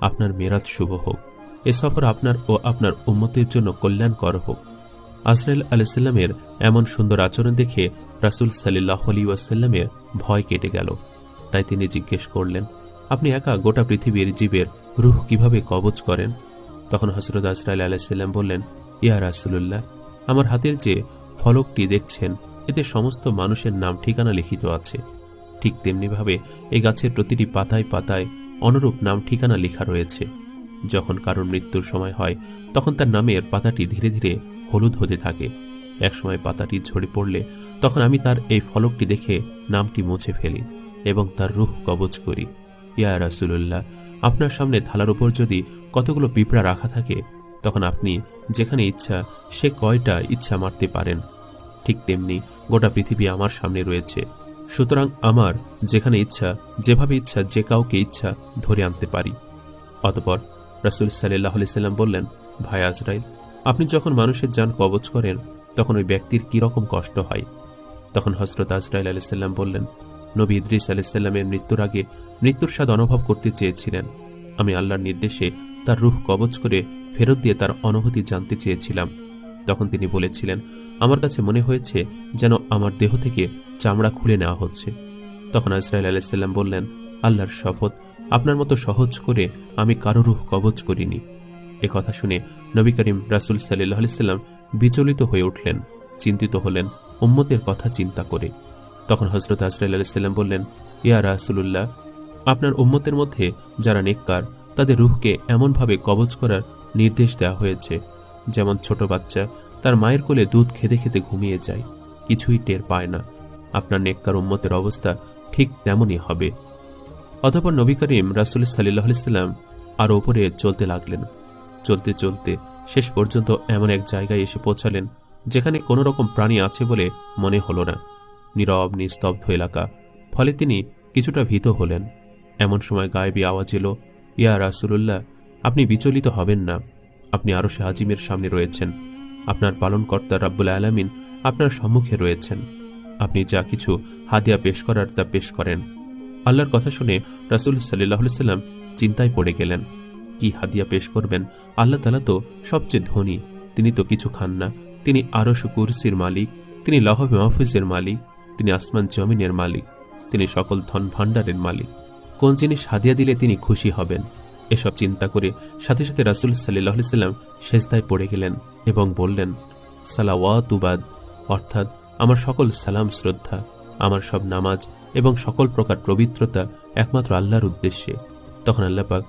আপনার মেরাজ শুভ হোক, এ সফর আপনার ও আপনার উম্মতের জন্য কল্যাণকর হোক। আজরাইল আলাইহিসসালামের এমন সুন্দর আচরণ দেখে রাসূল সাল্লাল্লাহু আলাইহি ওয়াসাল্লামের ভয় কেটে গেল। তাই তিনি জিজ্ঞেস করলেন, আপনি একা গোটা পৃথিবীর জীবের রূহ কিভাবে কবজ করেন? তখন হযরত আজরাইল আলাইহিসসালাম বললেন, ইয়া রাসূলুল্লাহ, আমার হাতের যে ফলকটি দেখছেন এতে সমস্ত মানুষের নাম ঠিকানা লিখিত আছে। ঠিক তেমনিভাবে এই গাছের প্রতিটি পাতায় পাতায় অনুরূপ নাম ঠিকানা লেখা রয়েছে। যখন কারোর মৃত্যুর সময় হয় তখন তার নামের পাতাটি ধীরে ধীরে হলুদ হতে থাকে। একসময় পাতাটি ঝরে পড়লে তখন আমি তার এই ফলকটি দেখে নামটি মুছে ফেলি এবং তার রূহ কবজ করি। ইয়া রাসূলুল্লাহ, আপনার সামনে থালার উপর যদি কতগুলো পিঁপড়া রাখা থাকে তখন আপনি যেখানে ইচ্ছা সে কয়টা ইচ্ছা মারতে পারেন। ঠিক তেমনি গোটা পৃথিবী আমার সামনে রয়েছে, সুতরাং আমার যেখানে ইচ্ছা যেভাবে ইচ্ছা যে কাউকে ইচ্ছা ধরে আনতে পারি। অতঃপর রাসূল সাল্লাল্লাহু আলাইহি সাল্লাম বললেন, ভাই আজরাইল, আপনি যখন মানুষের জান কবজ করেন তখন ওই ব্যক্তির কি রকম কষ্ট হয়? তখন হযরত আজরাইল আলাইহিস সালাম বললেন, নবী ইদ্রিস আলাইহিস সালামের মৃত্যুর আগে মৃত্যুর স্বাদ অনুভব করতে চেয়েছিলেন। আমি আল্লাহর নির্দেশে তার রূহ কবজ করে ফেরত দিয়ে তার অনুভূতি জানতে চেয়েছিলাম। তখন তিনি বলেছিলেন, আমার কাছে মনে হয়েছে যেন আমার দেহ থেকে চামড়া খুলে নেওয়া হচ্ছে। তখন আজরাইল আলাইহিস সালাম বললেন, আল্লাহর শপথ, আপনার মতো সহজ করে আমি কারো রূহ কবজ করিনি। এ কথা শুনে নবী করিম রাসূল সাল্লাল্লাহু আলাইহি সাল্লাম বিচলিত হয়ে উঠলেন, চিন্তিত হলেন উম্মতের কথা চিন্তা করে। তখন হযরত আজরাইল আলাইহিস সালাম বললেন, ইয়া রাসূলুল্লাহ, আপনার উম্মতের মধ্যে যারা নেককার তাদের রূহকে এমনভাবে কবজ করার নির্দেশ দেওয়া হয়েছে যেমন ছোট বাচ্চা তার মায়ের কোলে দুধ খেতে খেতে ঘুমিয়ে যায়, কিছুই টের পায় না। আপনার নেককার উম্মতের অবস্থা ঠিক তেমনই হবে। অতঃপর নবী করিম রাসূল সাল্লাল্লাহু আলাইহি সাল্লাম আরো উপরে চলতে লাগলেন। চলতে চলতে শেষ পর্যন্ত এমন এক জায়গায় এসে পৌঁছালেন যেখানে কোনো রকম প্রাণী আছে বলে মনে হলো না। নীরব নিস্তব্ধ এলাকা, ফলে তিনি কিছুটা ভীত হলেন। এমন সময় গায়েবী আওয়াজ এলো, ইয়া রাসূলুল্লাহ, আপনি বিচলিত হবেন না, আপনি আরশে আজিমের সামনে রয়েছেন। আপনার পালনকর্তা রাব্বুল আলামিন আপনার সম্মুখে রয়েছেন। আপনি যা কিছু হাদিয়া পেশ করার তা পেশ করেন। আল্লাহর কথা শুনে রাসূল সাল্লাল্লাহু আলাইহি সাল্লাম চিন্তায় পড়ে গেলেন। কি হাদিয়া পেশ করবেন? আল্লাহ তাআলা তো সবচেয়ে ধনী, তিনি তো কিছু খান না। তিনি আরশ কুরসির মালিক, তিনি লাউহ মাহফুজের মালিক, তিনি আসমান জমিনের মালিক, তিনি সকল ধন ভাণ্ডারের মালিক। কোন জিনিস হাদিয়া দিলে তিনি খুশি হবেন? এসব চিন্তা করে সাথে সাথে রাসূল সাল্লাল্লাহু আলাইহি সাল্লাম সেজদায় পড়ে গেলেন এবং বললেন, সালাওয়াতুবাদ, অর্থাৎ আমার সকল সালাম শ্রদ্ধা, আমার সব নামাজ এবং সকল প্রকার পবিত্রতা একমাত্র আল্লাহর উদ্দেশ্যে। তখন আল্লাহ পাক